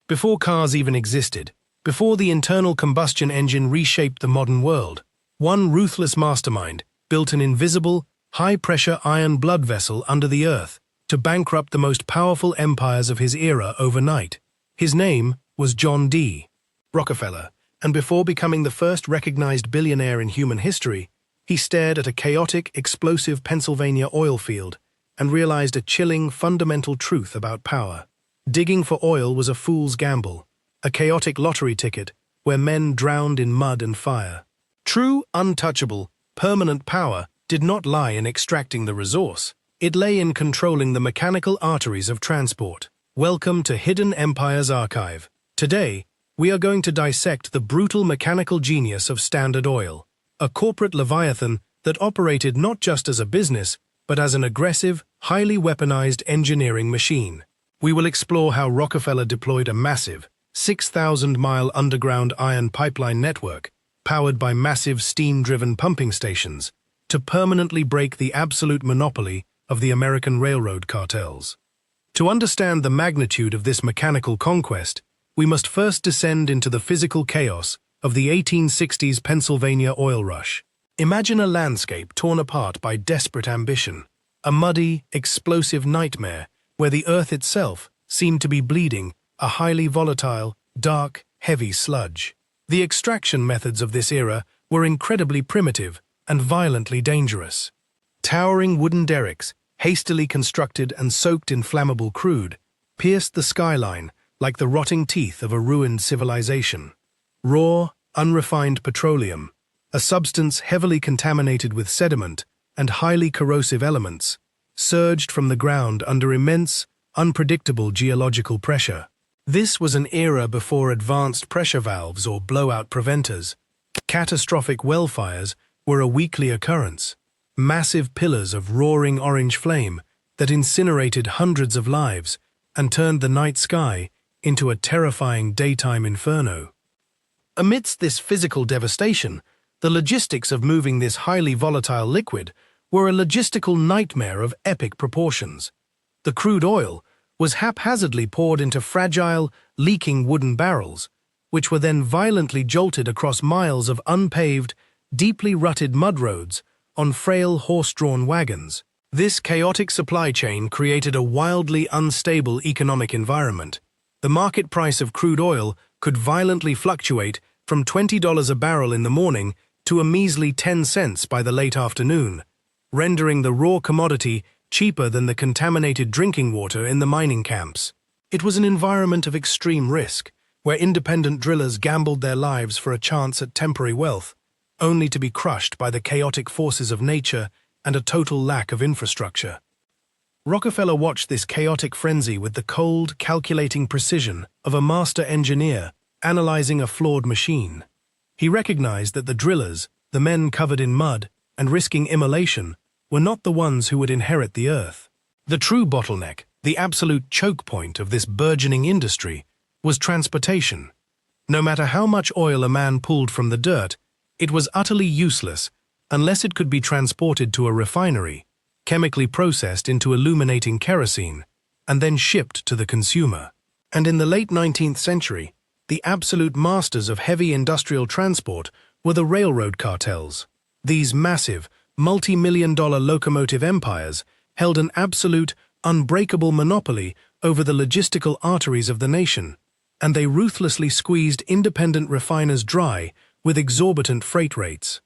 Before cars even existed, before the internal combustion engine reshaped the modern world, one ruthless mastermind built an invisible, high-pressure iron blood vessel under the earth to bankrupt the most powerful empires of his era overnight. His name was John D. Rockefeller, and before becoming the first recognized billionaire in human history, he stared at a chaotic, explosive Pennsylvania oil field and realized a chilling, fundamental truth about power. Digging for oil was a fool's gamble, a chaotic lottery ticket where men drowned in mud and fire. True, untouchable, permanent power did not lie in extracting the resource. It lay in controlling the mechanical arteries of transport. Welcome to Hidden Empire's Archive. Today, we are going to dissect the brutal mechanical genius of Standard Oil, a corporate leviathan that operated not just as a business, but as an aggressive, highly weaponized engineering machine. We will explore how Rockefeller deployed a massive, 6,000-mile underground iron pipeline network, powered by massive steam-driven pumping stations, to permanently break the absolute monopoly of the American railroad cartels. To understand the magnitude of this mechanical conquest, we must first descend into the physical chaos of the 1860s Pennsylvania oil rush. Imagine a landscape torn apart by desperate ambition, a muddy, explosive nightmare where the earth itself seemed to be bleeding, a highly volatile, dark, heavy sludge. The extraction methods of this era were incredibly primitive and violently dangerous. Towering wooden derricks, hastily constructed and soaked in flammable crude, pierced the skyline like the rotting teeth of a ruined civilization. Raw, unrefined petroleum, a substance heavily contaminated with sediment and highly corrosive elements, surged from the ground under immense, unpredictable geological pressure. This was an era before advanced pressure valves or blowout preventers. Catastrophic well fires were a weekly occurrence, massive pillars of roaring orange flame that incinerated hundreds of lives and turned the night sky into a terrifying daytime inferno. Amidst this physical devastation, the logistics of moving this highly volatile liquid were a logistical nightmare of epic proportions. The crude oil was haphazardly poured into fragile, leaking wooden barrels, which were then violently jolted across miles of unpaved, deeply rutted mud roads on frail horse-drawn wagons. This chaotic supply chain created a wildly unstable economic environment. The market price of crude oil could violently fluctuate from $20 a barrel in the morning to a measly 10 cents by the late afternoon, rendering the raw commodity cheaper than the contaminated drinking water in the mining camps. It was an environment of extreme risk, where independent drillers gambled their lives for a chance at temporary wealth, only to be crushed by the chaotic forces of nature and a total lack of infrastructure. Rockefeller watched this chaotic frenzy with the cold, calculating precision of a master engineer analyzing a flawed machine. He recognized that the drillers, the men covered in mud and risking immolation, were not the ones who would inherit the earth. The true bottleneck, the absolute choke point of this burgeoning industry, was transportation. No matter how much oil a man pulled from the dirt, it was utterly useless unless it could be transported to a refinery, chemically processed into illuminating kerosene, and then shipped to the consumer. And in the late 19th century, the absolute masters of heavy industrial transport were the railroad cartels. These massive, multi-million-dollar locomotive empires held an absolute, unbreakable monopoly over the logistical arteries of the nation, and they ruthlessly squeezed independent refiners dry with exorbitant freight rates.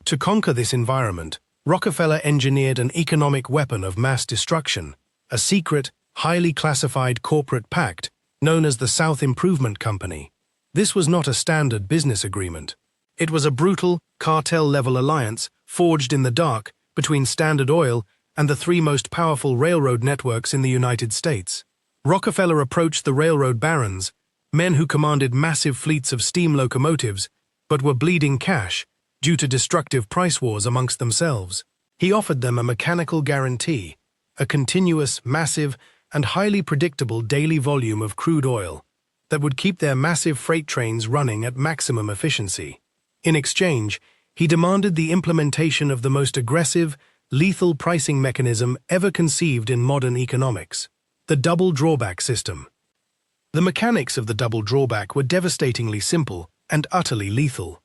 To conquer this environment, Rockefeller engineered an economic weapon of mass destruction, a secret, highly classified corporate pact known as the South Improvement Company. This was not a standard business agreement. It was a brutal, cartel-level alliance forged in the dark between Standard Oil and the three most powerful railroad networks in the United States. Rockefeller approached the railroad barons, men who commanded massive fleets of steam locomotives, but were bleeding cash due to destructive price wars amongst themselves. He offered them a mechanical guarantee, a continuous, massive, and highly predictable daily volume of crude oil that would keep their massive freight trains running at maximum efficiency. In exchange, he demanded the implementation of the most aggressive, lethal pricing mechanism ever conceived in modern economics, the double drawback system. The mechanics of the double drawback were devastatingly simple and utterly lethal.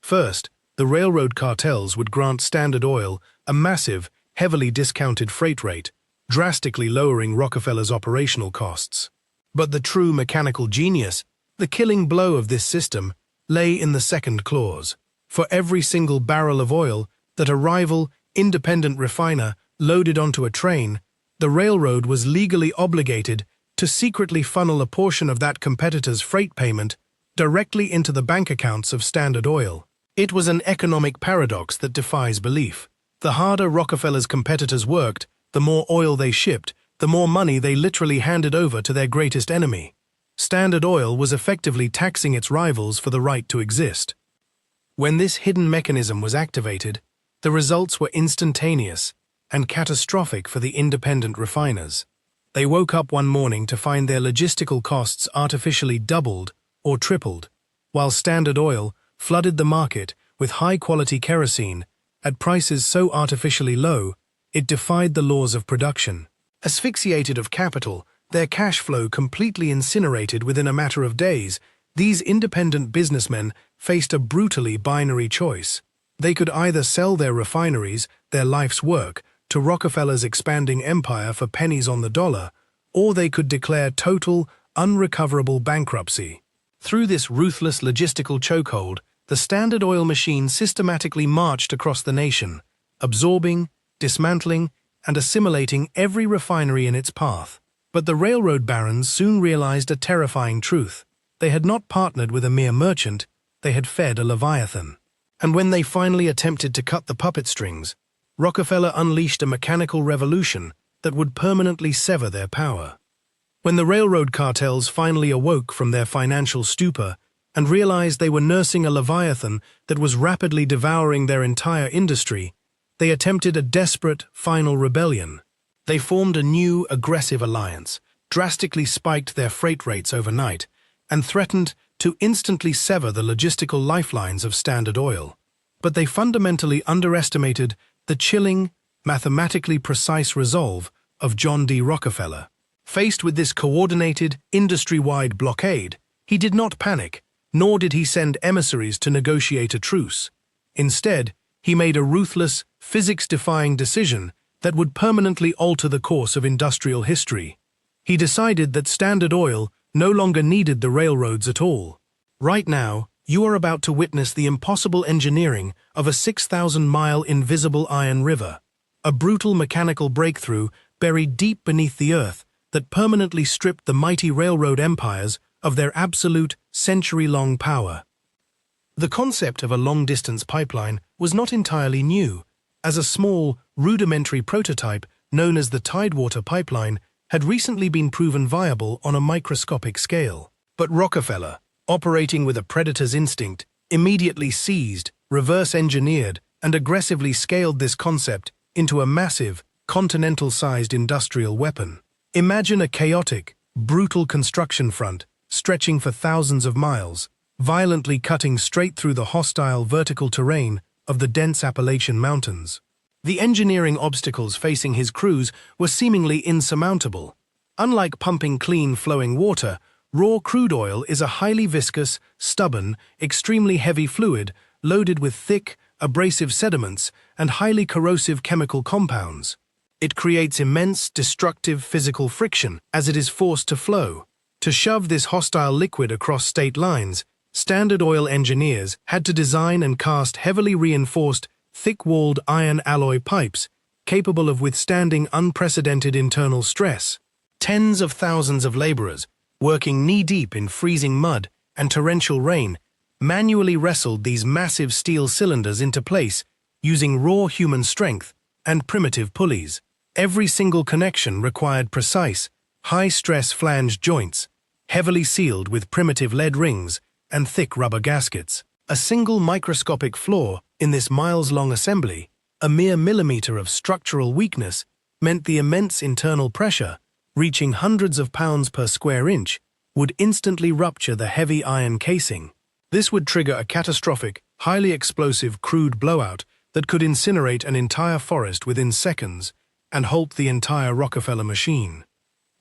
First, the railroad cartels would grant Standard Oil a massive, heavily discounted freight rate, drastically lowering Rockefeller's operational costs. But the true mechanical genius, the killing blow of this system, lay in the second clause. For every single barrel of oil that a rival, independent refiner loaded onto a train, the railroad was legally obligated to secretly funnel a portion of that competitor's freight payment directly into the bank accounts of Standard Oil. It was an economic paradox that defies belief. The harder Rockefeller's competitors worked, the more oil they shipped, the more money they literally handed over to their greatest enemy. Standard Oil was effectively taxing its rivals for the right to exist. When this hidden mechanism was activated, the results were instantaneous and catastrophic for the independent refiners. They woke up one morning to find their logistical costs artificially doubled or tripled, while Standard Oil flooded the market with high-quality kerosene at prices so artificially low it defied the laws of production. Asphyxiated of capital, their cash flow completely incinerated within a matter of days, these independent businessmen faced a brutally binary choice. They could either sell their refineries, their life's work, to Rockefeller's expanding empire for pennies on the dollar, or they could declare total, unrecoverable bankruptcy. Through this ruthless logistical chokehold, the Standard Oil machine systematically marched across the nation, absorbing, dismantling, and assimilating every refinery in its path. But the railroad barons soon realized a terrifying truth. They had not partnered with a mere merchant, they had fed a leviathan. And when they finally attempted to cut the puppet strings, Rockefeller unleashed a mechanical revolution that would permanently sever their power. When the railroad cartels finally awoke from their financial stupor and realized they were nursing a leviathan that was rapidly devouring their entire industry, they attempted a desperate, final rebellion. They formed a new, aggressive alliance, drastically spiked their freight rates overnight, and threatened to instantly sever the logistical lifelines of Standard Oil. But they fundamentally underestimated the chilling, mathematically precise resolve of John D. Rockefeller. Faced with this coordinated, industry-wide blockade, he did not panic, nor did he send emissaries to negotiate a truce. Instead, he made a ruthless, physics-defying decision that would permanently alter the course of industrial history. He decided that Standard Oil no longer needed the railroads at all. Right now, you are about to witness the impossible engineering of a 6,000-mile invisible iron river, a brutal mechanical breakthrough buried deep beneath the earth that permanently stripped the mighty railroad empires of their absolute, century-long power. The concept of a long-distance pipeline was not entirely new, as a small, rudimentary prototype known as the Tidewater Pipeline had recently been proven viable on a microscopic scale. But Rockefeller, operating with a predator's instinct, immediately seized, reverse-engineered, and aggressively scaled this concept into a massive, continental-sized industrial weapon. Imagine a chaotic, brutal construction front stretching for thousands of miles, violently cutting straight through the hostile vertical terrain of the dense Appalachian Mountains. The engineering obstacles facing his crews were seemingly insurmountable. Unlike pumping clean, flowing water, raw crude oil is a highly viscous, stubborn, extremely heavy fluid loaded with thick, abrasive sediments and highly corrosive chemical compounds. It creates immense, destructive physical friction as it is forced to flow. To shove this hostile liquid across state lines, Standard Oil engineers had to design and cast heavily reinforced, thick-walled iron alloy pipes capable of withstanding unprecedented internal stress. Tens of thousands of laborers, working knee-deep in freezing mud and torrential rain, manually wrestled these massive steel cylinders into place using raw human strength and primitive pulleys. Every single connection required precise, high-stress flange joints, heavily sealed with primitive lead rings and thick rubber gaskets. A single microscopic flaw in this miles-long assembly, a mere millimeter of structural weakness, meant the immense internal pressure, reaching hundreds of pounds per square inch, would instantly rupture the heavy iron casing. This would trigger a catastrophic, highly explosive crude blowout that could incinerate an entire forest within seconds and halt the entire Rockefeller machine.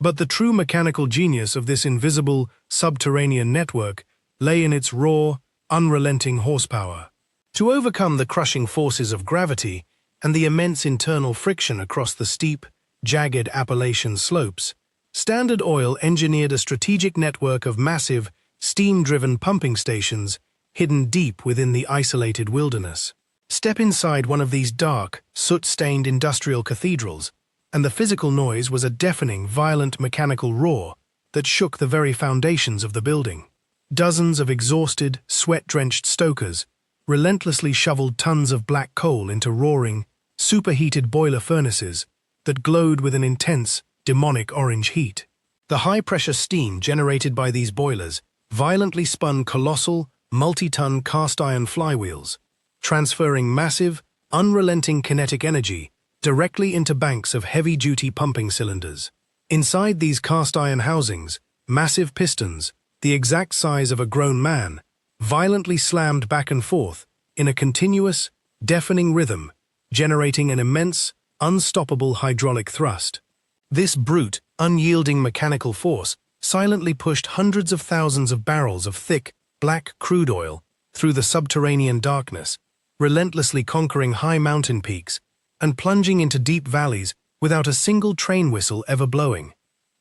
But the true mechanical genius of this invisible, subterranean network lay in its raw, unrelenting horsepower. To overcome the crushing forces of gravity and the immense internal friction across the steep, jagged Appalachian slopes, Standard Oil engineered a strategic network of massive, steam-driven pumping stations hidden deep within the isolated wilderness. Step inside one of these dark, soot-stained industrial cathedrals, and the physical noise was a deafening, violent mechanical roar that shook the very foundations of the building. Dozens of exhausted, sweat-drenched stokers relentlessly shoveled tons of black coal into roaring, superheated boiler furnaces that glowed with an intense, demonic orange heat. The high-pressure steam generated by these boilers violently spun colossal, multi-ton cast-iron flywheels, transferring massive, unrelenting kinetic energy directly into banks of heavy-duty pumping cylinders. Inside these cast-iron housings, massive pistons, the exact size of a grown man, violently slammed back and forth in a continuous, deafening rhythm, generating an immense, unstoppable hydraulic thrust. This brute, unyielding mechanical force silently pushed hundreds of thousands of barrels of thick, black crude oil through the subterranean darkness, relentlessly conquering high mountain peaks and plunging into deep valleys without a single train whistle ever blowing.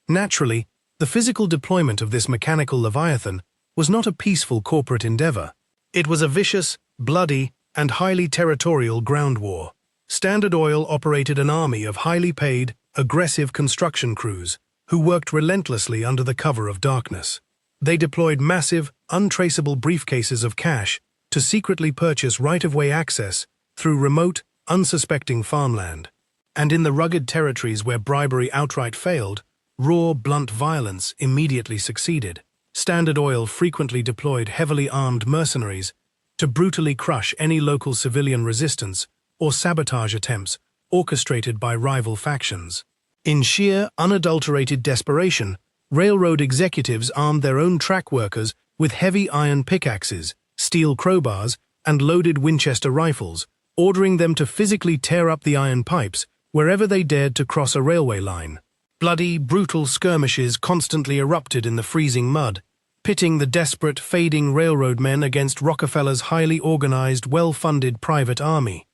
Naturally, the physical deployment of this mechanical leviathan was not a peaceful corporate endeavor. It was a vicious, bloody, and highly territorial ground war. Standard Oil operated an army of highly paid, aggressive construction crews who worked relentlessly under the cover of darkness. They deployed massive, untraceable briefcases of cash to secretly purchase right-of-way access through remote, unsuspecting farmland. And in the rugged territories where bribery outright failed, raw, blunt violence immediately succeeded. Standard Oil frequently deployed heavily armed mercenaries to brutally crush any local civilian resistance or sabotage attempts orchestrated by rival factions. In sheer, unadulterated desperation, railroad executives armed their own track workers with heavy iron pickaxes, steel crowbars, and loaded Winchester rifles, ordering them to physically tear up the iron pipes wherever they dared to cross a railway line. Bloody, brutal skirmishes constantly erupted in the freezing mud, pitting the desperate, fading railroad men against Rockefeller's highly organized, well-funded private army.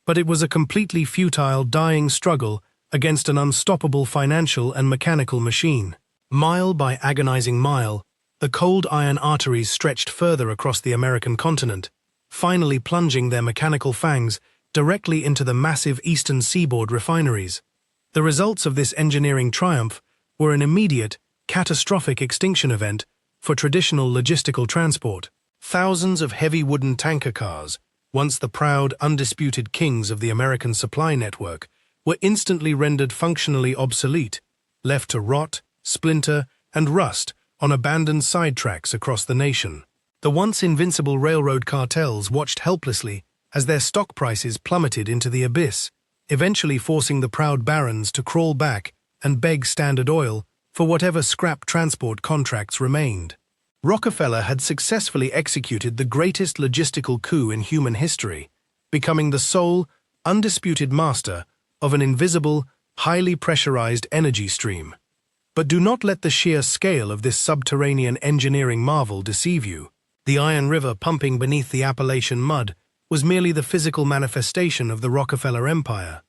But it was a completely futile, dying struggle against an unstoppable financial and mechanical machine. Mile by agonizing mile, the cold iron arteries stretched further across the American continent, finally plunging their mechanical fangs directly into the massive eastern seaboard refineries. The results of this engineering triumph were an immediate, catastrophic extinction event for traditional logistical transport. Thousands of heavy wooden tanker cars, once the proud, undisputed kings of the American supply network, were instantly rendered functionally obsolete, left to rot, splinter, and rust on abandoned sidetracks across the nation. The once invincible railroad cartels watched helplessly as their stock prices plummeted into the abyss, eventually forcing the proud barons to crawl back and beg Standard Oil for whatever scrap transport contracts remained. Rockefeller had successfully executed the greatest logistical coup in human history, becoming the sole, undisputed master of an invisible, highly pressurized energy stream. But do not let the sheer scale of this subterranean engineering marvel deceive you. The Iron River pumping beneath the Appalachian mud was merely the physical manifestation of the Rockefeller empire.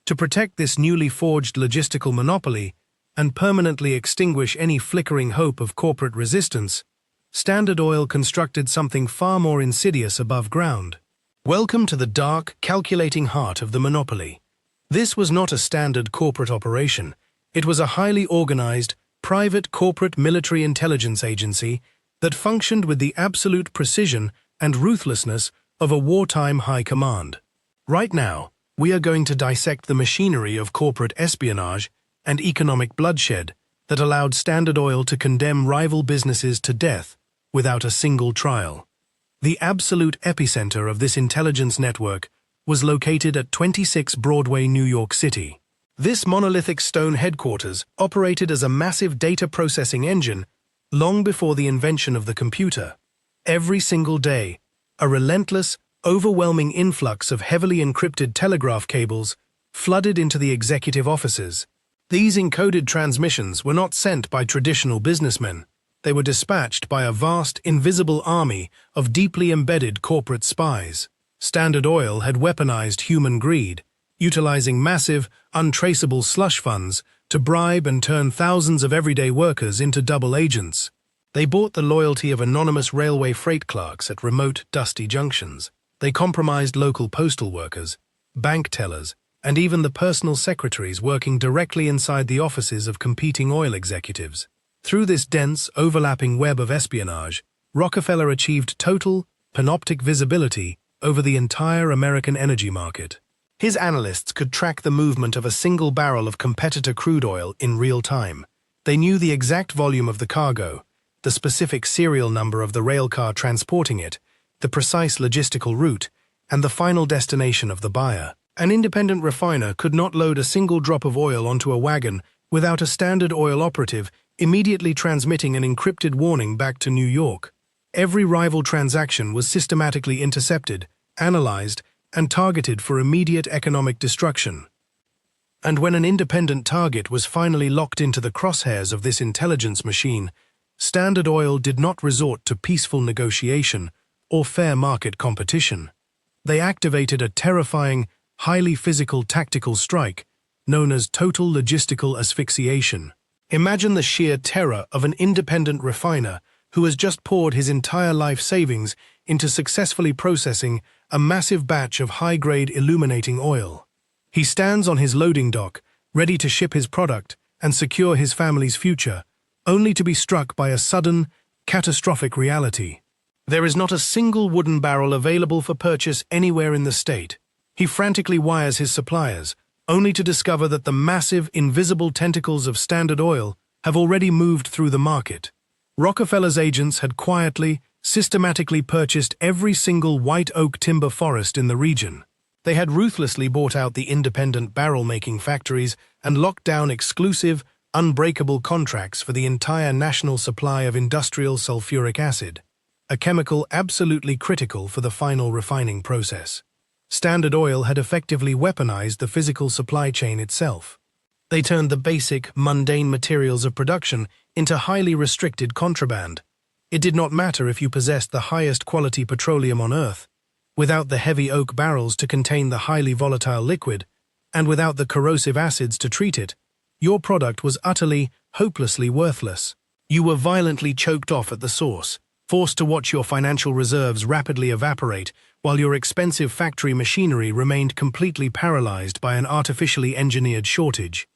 To protect this newly forged logistical monopoly and permanently extinguish any flickering hope of corporate resistance, Standard Oil constructed something far more insidious above ground. Welcome to the dark, calculating heart of the monopoly. This was not a standard corporate operation. It was a highly organized, private corporate military intelligence agency that functioned with the absolute precision and ruthlessness of a wartime high command. Right now, we are going to dissect the machinery of corporate espionage and economic bloodshed that allowed Standard Oil to condemn rival businesses to death without a single trial. The absolute epicenter of this intelligence network was located at 26 Broadway, New York City. This monolithic stone headquarters operated as a massive data processing engine long before the invention of the computer. Every single day, a relentless, overwhelming influx of heavily encrypted telegraph cables flooded into the executive offices. These encoded transmissions were not sent by traditional businessmen. They were dispatched by a vast, invisible army of deeply embedded corporate spies. Standard Oil had weaponized human greed, utilizing massive, untraceable slush funds to bribe and turn thousands of everyday workers into double agents. They bought the loyalty of anonymous railway freight clerks at remote, dusty junctions. They compromised local postal workers, bank tellers, and even the personal secretaries working directly inside the offices of competing oil executives. Through this dense, overlapping web of espionage, Rockefeller achieved total, panoptic visibility over the entire American energy market. His analysts could track the movement of a single barrel of competitor crude oil in real time. They knew the exact volume of the cargo, the specific serial number of the railcar transporting it, the precise logistical route, and the final destination of the buyer. An independent refiner could not load a single drop of oil onto a wagon without a Standard Oil operative immediately transmitting an encrypted warning back to New York. Every rival transaction was systematically intercepted, analyzed, and targeted for immediate economic destruction. And when an independent target was finally locked into the crosshairs of this intelligence machine, Standard Oil did not resort to peaceful negotiation or fair market competition. They activated a terrifying, highly physical tactical strike known as total logistical asphyxiation. Imagine the sheer terror of an independent refiner who has just poured his entire life savings into successfully processing a massive batch of high-grade illuminating oil. He stands on his loading dock, ready to ship his product and secure his family's future, only to be struck by a sudden, catastrophic reality. There is not a single wooden barrel available for purchase anywhere in the state. He frantically wires his suppliers, only to discover that the massive, invisible tentacles of Standard Oil have already moved through the market. Rockefeller's agents had quietly, systematically purchased every single white oak timber forest in the region. They had ruthlessly bought out the independent barrel-making factories and locked down exclusive, unbreakable contracts for the entire national supply of industrial sulfuric acid, a chemical absolutely critical for the final refining process. Standard Oil had effectively weaponized the physical supply chain itself. They turned the basic, mundane materials of production into highly restricted contraband. It did not matter if you possessed the highest quality petroleum on Earth. Without the heavy oak barrels to contain the highly volatile liquid, and without the corrosive acids to treat it, your product was utterly, hopelessly worthless. You were violently choked off at the source, forced to watch your financial reserves rapidly evaporate while your expensive factory machinery remained completely paralyzed by an artificially engineered shortage.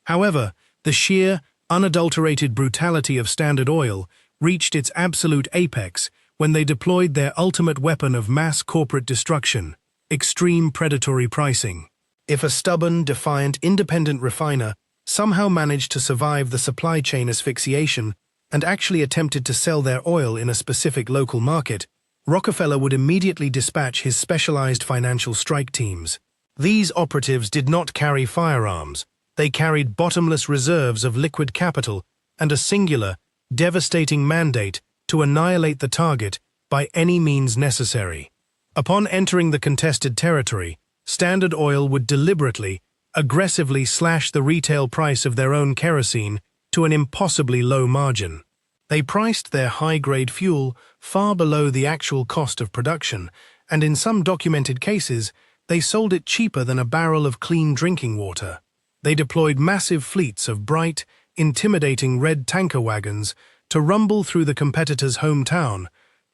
However, the sheer, unadulterated brutality of Standard Oil reached its absolute apex when they deployed their ultimate weapon of mass corporate destruction, extreme predatory pricing. If a stubborn, defiant, independent refiner somehow managed to survive the supply chain asphyxiation and actually attempted to sell their oil in a specific local market, Rockefeller would immediately dispatch his specialized financial strike teams. These operatives did not carry firearms. They carried bottomless reserves of liquid capital and a singular, devastating mandate to annihilate the target by any means necessary. Upon entering the contested territory, Standard Oil would deliberately, aggressively slash the retail price of their own kerosene to an impossibly low margin. They priced their high-grade fuel far below the actual cost of production, and in some documented cases, they sold it cheaper than a barrel of clean drinking water. They deployed massive fleets of bright, intimidating red tanker wagons to rumble through the competitor's hometown,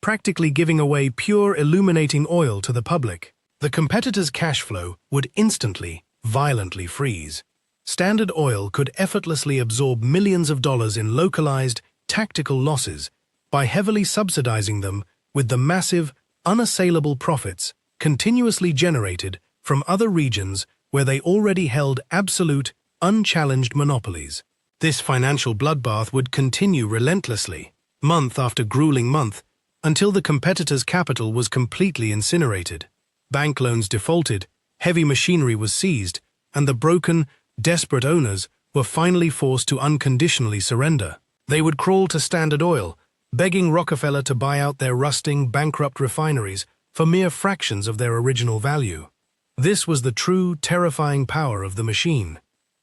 practically giving away pure illuminating oil to the public. The competitor's cash flow would instantly, violently freeze. Standard Oil could effortlessly absorb millions of dollars in localized, tactical losses by heavily subsidizing them with the massive, unassailable profits continuously generated from other regions where they already held absolute, unchallenged monopolies. This financial bloodbath would continue relentlessly, month after grueling month, until the competitor's capital was completely incinerated. Bank loans defaulted, heavy machinery was seized, and the broken, desperate owners were finally forced to unconditionally surrender. They would crawl to Standard Oil, begging Rockefeller to buy out their rusting, bankrupt refineries for mere fractions of their original value. This was the true, terrifying power of the machine.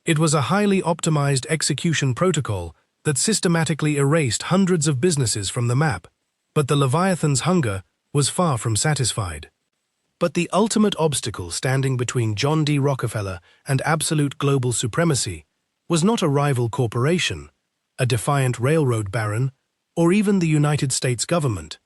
It was a highly optimized execution protocol that systematically erased hundreds of businesses from the map, but the Leviathan's hunger was far from satisfied. But the ultimate obstacle standing between John D. Rockefeller and absolute global supremacy was not a rival corporation, a defiant railroad baron, or even the United States government.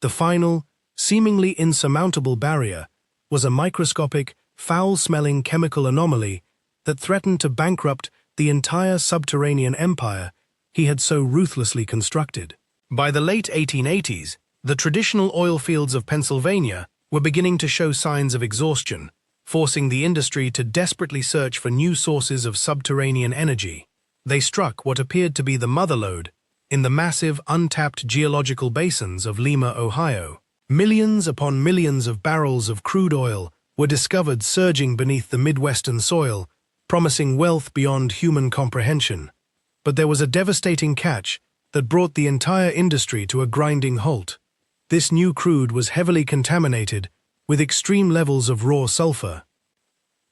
The final, seemingly insurmountable barrier was a microscopic, foul-smelling chemical anomaly that threatened to bankrupt the entire subterranean empire he had so ruthlessly constructed. By the late 1880s, the traditional oil fields of Pennsylvania were beginning to show signs of exhaustion, forcing the industry to desperately search for new sources of subterranean energy. They struck what appeared to be the motherlode in the massive, untapped geological basins of Lima, Ohio. Millions upon millions of barrels of crude oil were discovered surging beneath the Midwestern soil, promising wealth beyond human comprehension. But there was a devastating catch that brought the entire industry to a grinding halt. This new crude was heavily contaminated with extreme levels of raw sulfur.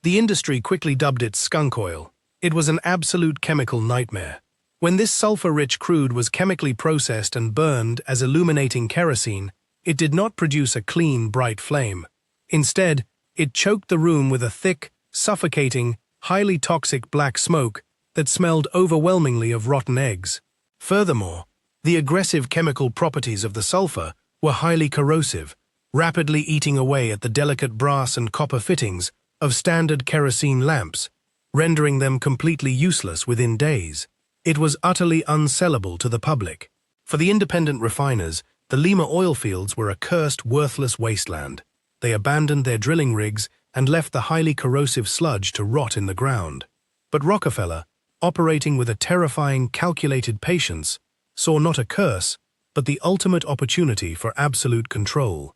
The industry quickly dubbed it skunk oil. It was an absolute chemical nightmare. When this sulfur-rich crude was chemically processed and burned as illuminating kerosene, it did not produce a clean, bright flame. Instead, it choked the room with a thick, suffocating, highly toxic black smoke that smelled overwhelmingly of rotten eggs. Furthermore, the aggressive chemical properties of the sulfur were highly corrosive, rapidly eating away at the delicate brass and copper fittings of standard kerosene lamps, rendering them completely useless within days. It was utterly unsellable to the public. For the independent refiners, the Lima oil fields were a cursed, worthless wasteland. They abandoned their drilling rigs and left the highly corrosive sludge to rot in the ground. But Rockefeller, operating with a terrifying, calculated patience, saw not a curse, but the ultimate opportunity for absolute control.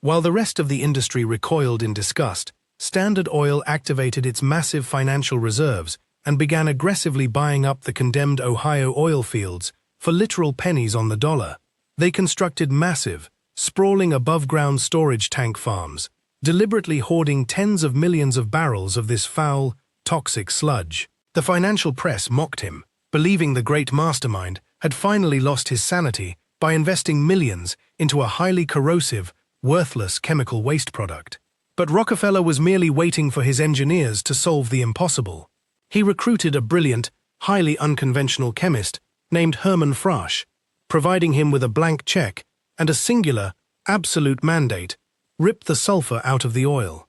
While the rest of the industry recoiled in disgust, Standard Oil activated its massive financial reserves and began aggressively buying up the condemned Ohio oil fields for literal pennies on the dollar. They constructed massive, sprawling above-ground storage tank farms, deliberately hoarding tens of millions of barrels of this foul, toxic sludge. The financial press mocked him, believing the great mastermind had finally lost his sanity by investing millions into a highly corrosive, worthless chemical waste product. But Rockefeller was merely waiting for his engineers to solve the impossible. He recruited a brilliant, highly unconventional chemist named Hermann Frasch, providing him with a blank check and a singular, absolute mandate: rip the sulfur out of the oil.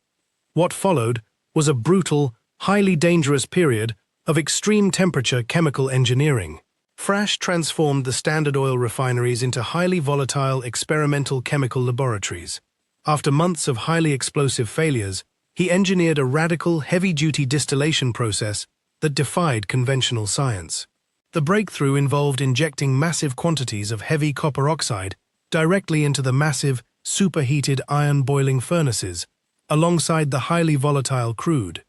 What followed was a brutal, highly dangerous period of extreme temperature chemical engineering. Frasch transformed the Standard Oil refineries into highly volatile experimental chemical laboratories. After months of highly explosive failures, he engineered a radical, heavy-duty distillation process that defied conventional science. The breakthrough involved injecting massive quantities of heavy copper oxide directly into the massive, superheated iron-boiling furnaces, alongside the highly volatile crude.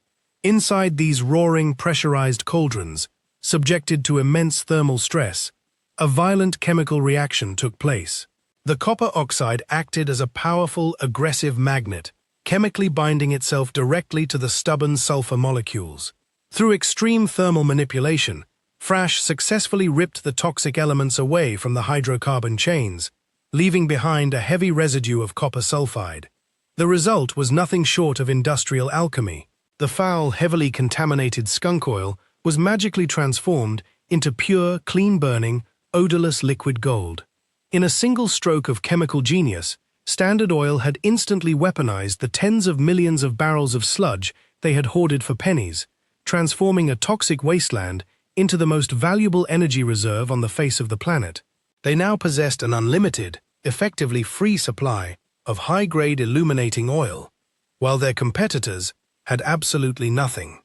Inside these roaring, pressurized cauldrons, subjected to immense thermal stress, a violent chemical reaction took place. The copper oxide acted as a powerful, aggressive magnet, chemically binding itself directly to the stubborn sulfur molecules. Through extreme thermal manipulation, Frasch successfully ripped the toxic elements away from the hydrocarbon chains, leaving behind a heavy residue of copper sulfide. The result was nothing short of industrial alchemy. The foul, heavily contaminated skunk oil was magically transformed into pure, clean-burning, odorless liquid gold. In a single stroke of chemical genius, Standard Oil had instantly weaponized the tens of millions of barrels of sludge they had hoarded for pennies, transforming a toxic wasteland into the most valuable energy reserve on the face of the planet. They now possessed an unlimited, effectively free supply of high-grade illuminating oil, while their competitors had absolutely nothing.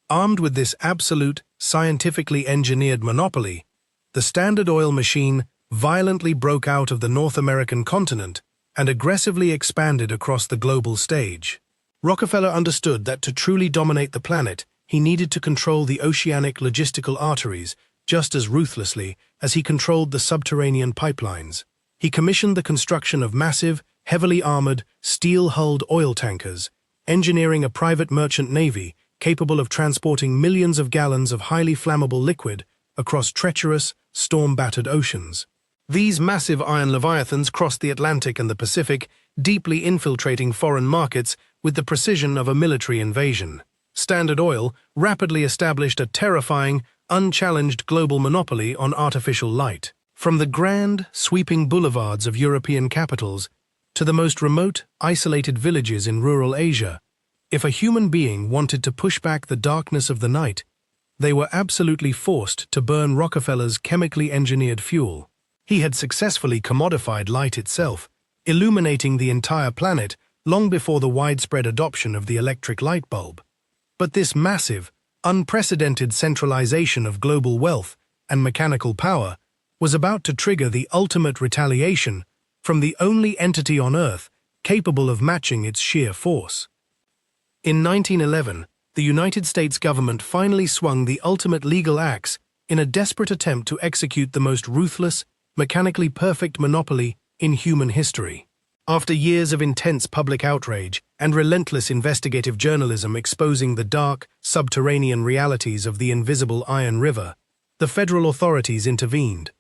Armed with this absolute, scientifically engineered monopoly, the Standard Oil machine violently broke out of the North American continent and aggressively expanded across the global stage. Rockefeller understood that to truly dominate the planet, he needed to control the oceanic logistical arteries just as ruthlessly as he controlled the subterranean pipelines. He commissioned the construction of massive, heavily armored, steel-hulled oil tankers, engineering a private merchant navy capable of transporting millions of gallons of highly flammable liquid across treacherous, storm-battered oceans. These massive iron leviathans crossed the Atlantic and the Pacific, deeply infiltrating foreign markets with the precision of a military invasion. Standard Oil rapidly established a terrifying, unchallenged global monopoly on artificial light. From the grand, sweeping boulevards of European capitals to the most remote, isolated villages in rural Asia, if a human being wanted to push back the darkness of the night, they were absolutely forced to burn Rockefeller's chemically engineered fuel. He had successfully commodified light itself, illuminating the entire planet long before the widespread adoption of the electric light bulb. But this massive, unprecedented centralization of global wealth and mechanical power was about to trigger the ultimate retaliation from the only entity on Earth capable of matching its sheer force. In 1911, the United States government finally swung the ultimate legal axe in a desperate attempt to execute the most ruthless, mechanically perfect monopoly in human history. After years of intense public outrage and relentless investigative journalism exposing the dark, subterranean realities of the invisible Iron River, the federal authorities intervened.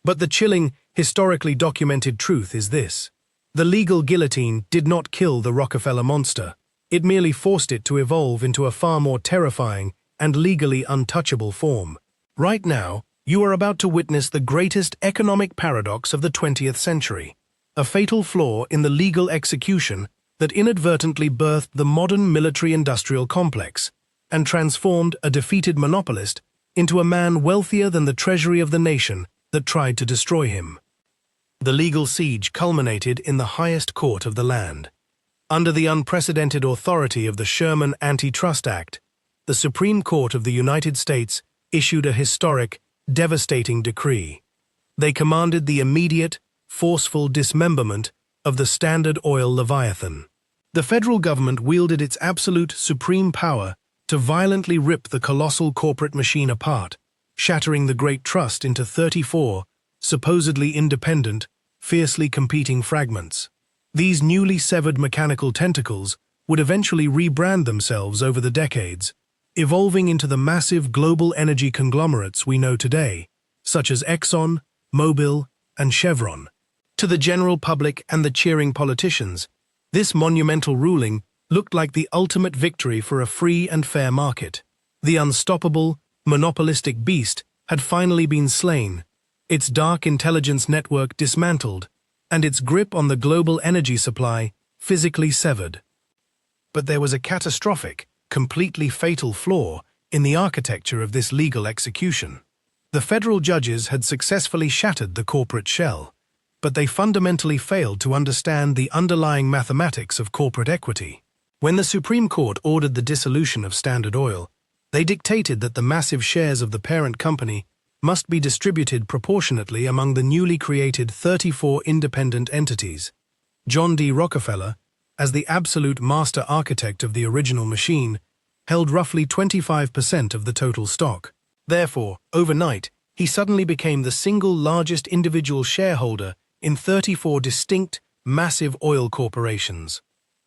But the chilling, historically documented truth is this: the legal guillotine did not kill the Rockefeller monster. It merely forced it to evolve into a far more terrifying and legally untouchable form. Right now, you are about to witness the greatest economic paradox of the 20th century, a fatal flaw in the legal execution that inadvertently birthed the modern military-industrial complex and transformed a defeated monopolist into a man wealthier than the treasury of the nation that tried to destroy him. The legal siege culminated in the highest court of the land. Under the unprecedented authority of the Sherman Antitrust Act, the Supreme Court of the United States issued a historic, devastating decree. They commanded the immediate, forceful dismemberment of the Standard Oil Leviathan. The federal government wielded its absolute supreme power to violently rip the colossal corporate machine apart, shattering the great trust into 34, supposedly independent, fiercely competing fragments. These newly severed mechanical tentacles would eventually rebrand themselves over the decades, evolving into the massive global energy conglomerates we know today, such as Exxon, Mobil, and Chevron. To the general public and the cheering politicians, this monumental ruling looked like the ultimate victory for a free and fair market. The unstoppable, monopolistic beast had finally been slain, its dark intelligence network dismantled, and its grip on the global energy supply physically severed. But there was a catastrophic, completely fatal flaw in the architecture of this legal execution. The federal judges had successfully shattered the corporate shell, but they fundamentally failed to understand the underlying mathematics of corporate equity. When the Supreme Court ordered the dissolution of Standard Oil, they dictated that the massive shares of the parent company must be distributed proportionately among the newly created 34 independent entities. John D. Rockefeller, as the absolute master architect of the original machine, held roughly 25% of the total stock. Therefore, overnight, he suddenly became the single largest individual shareholder in 34 distinct, massive oil corporations.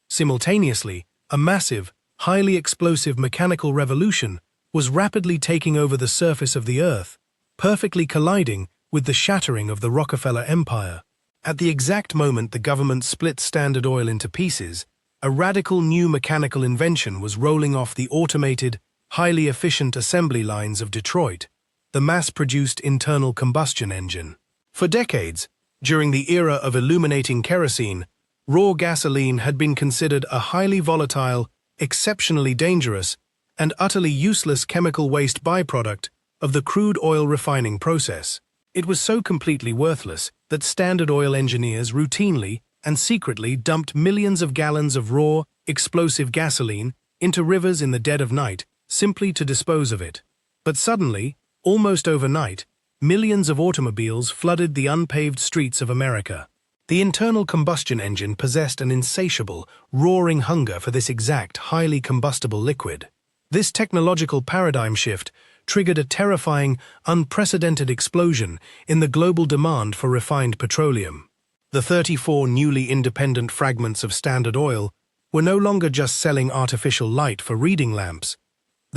Simultaneously, a massive, highly explosive mechanical revolution was rapidly taking over the surface of the Earth, perfectly colliding with the shattering of the Rockefeller empire. At the exact moment the government split Standard Oil into pieces, a radical new mechanical invention was rolling off the automated, highly efficient assembly lines of Detroit, the mass-produced internal combustion engine. For decades, during the era of illuminating kerosene, raw gasoline had been considered a highly volatile, exceptionally dangerous, and utterly useless chemical waste byproduct of the crude oil refining process. It was so completely worthless that Standard Oil engineers routinely and secretly dumped millions of gallons of raw, explosive gasoline into rivers in the dead of night, simply to dispose of it. But suddenly, almost overnight, millions of automobiles flooded the unpaved streets of America. The internal combustion engine possessed an insatiable, roaring hunger for this exact, highly combustible liquid. This technological paradigm shift triggered a terrifying, unprecedented explosion in the global demand for refined petroleum. The 34 newly independent fragments of Standard Oil were no longer just selling artificial light for reading lamps.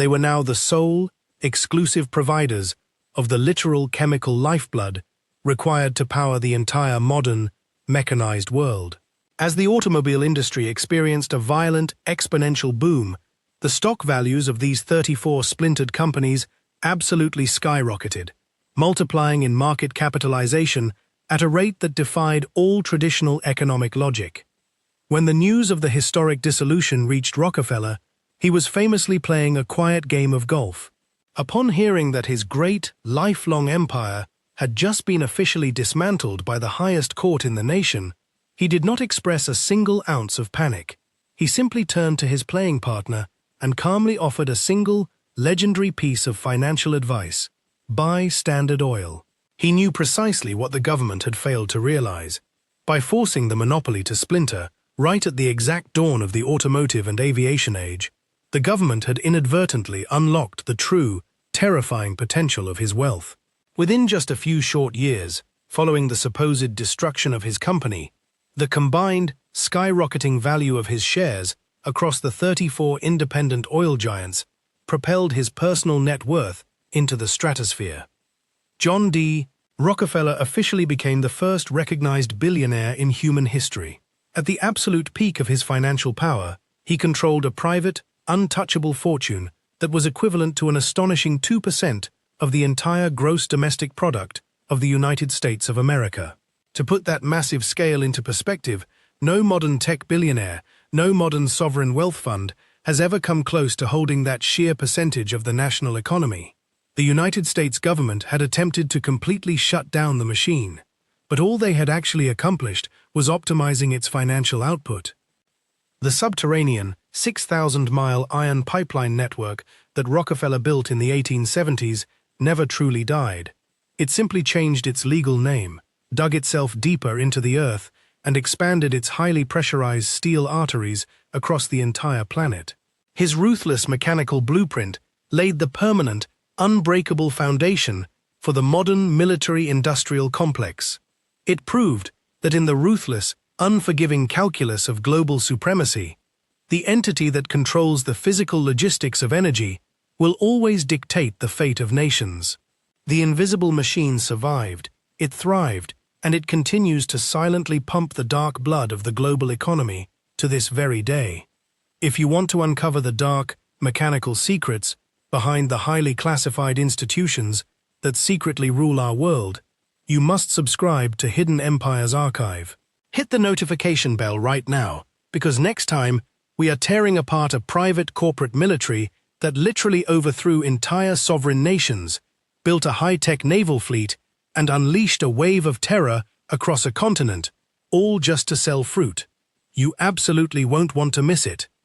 They were now the sole, exclusive providers of the literal chemical lifeblood required to power the entire modern, mechanized world. As the automobile industry experienced a violent, exponential boom, the stock values of these 34 splintered companies absolutely skyrocketed, multiplying in market capitalization at a rate that defied all traditional economic logic. When the news of the historic dissolution reached Rockefeller, he was famously playing a quiet game of golf. Upon hearing that his great, lifelong empire had just been officially dismantled by the highest court in the nation, he did not express a single ounce of panic. He simply turned to his playing partner and calmly offered a single, legendary piece of financial advice: buy Standard Oil. He knew precisely what the government had failed to realize. By forcing the monopoly to splinter, right at the exact dawn of the automotive and aviation age, the government had inadvertently unlocked the true, terrifying potential of his wealth. Within just a few short years, following the supposed destruction of his company, the combined, skyrocketing value of his shares across the 34 independent oil giants propelled his personal net worth into the stratosphere. John D. Rockefeller officially became the first recognized billionaire in human history. At the absolute peak of his financial power, he controlled a private, untouchable fortune that was equivalent to an astonishing 2% of the entire gross domestic product of the United States of America. To put that massive scale into perspective, no modern tech billionaire, no modern sovereign wealth fund has ever come close to holding that sheer percentage of the national economy. The United States government had attempted to completely shut down the machine, but all they had actually accomplished was optimizing its financial output. The subterranean, 6,000-mile iron pipeline network that Rockefeller built in the 1870s never truly died. It simply changed its legal name, dug itself deeper into the earth, and expanded its highly pressurized steel arteries across the entire planet. His ruthless mechanical blueprint laid the permanent, unbreakable foundation for the modern military-industrial complex. It proved that in the ruthless, unforgiving calculus of global supremacy, the entity that controls the physical logistics of energy will always dictate the fate of nations. The invisible machine survived, it thrived, and it continues to silently pump the dark blood of the global economy to this very day. If you want to uncover the dark, mechanical secrets behind the highly classified institutions that secretly rule our world, you must subscribe to Hidden Empires Archive. Hit the notification bell right now, because next time we are tearing apart a private corporate military that literally overthrew entire sovereign nations, built a high-tech naval fleet, and unleashed a wave of terror across a continent, all just to sell fruit. You absolutely won't want to miss it.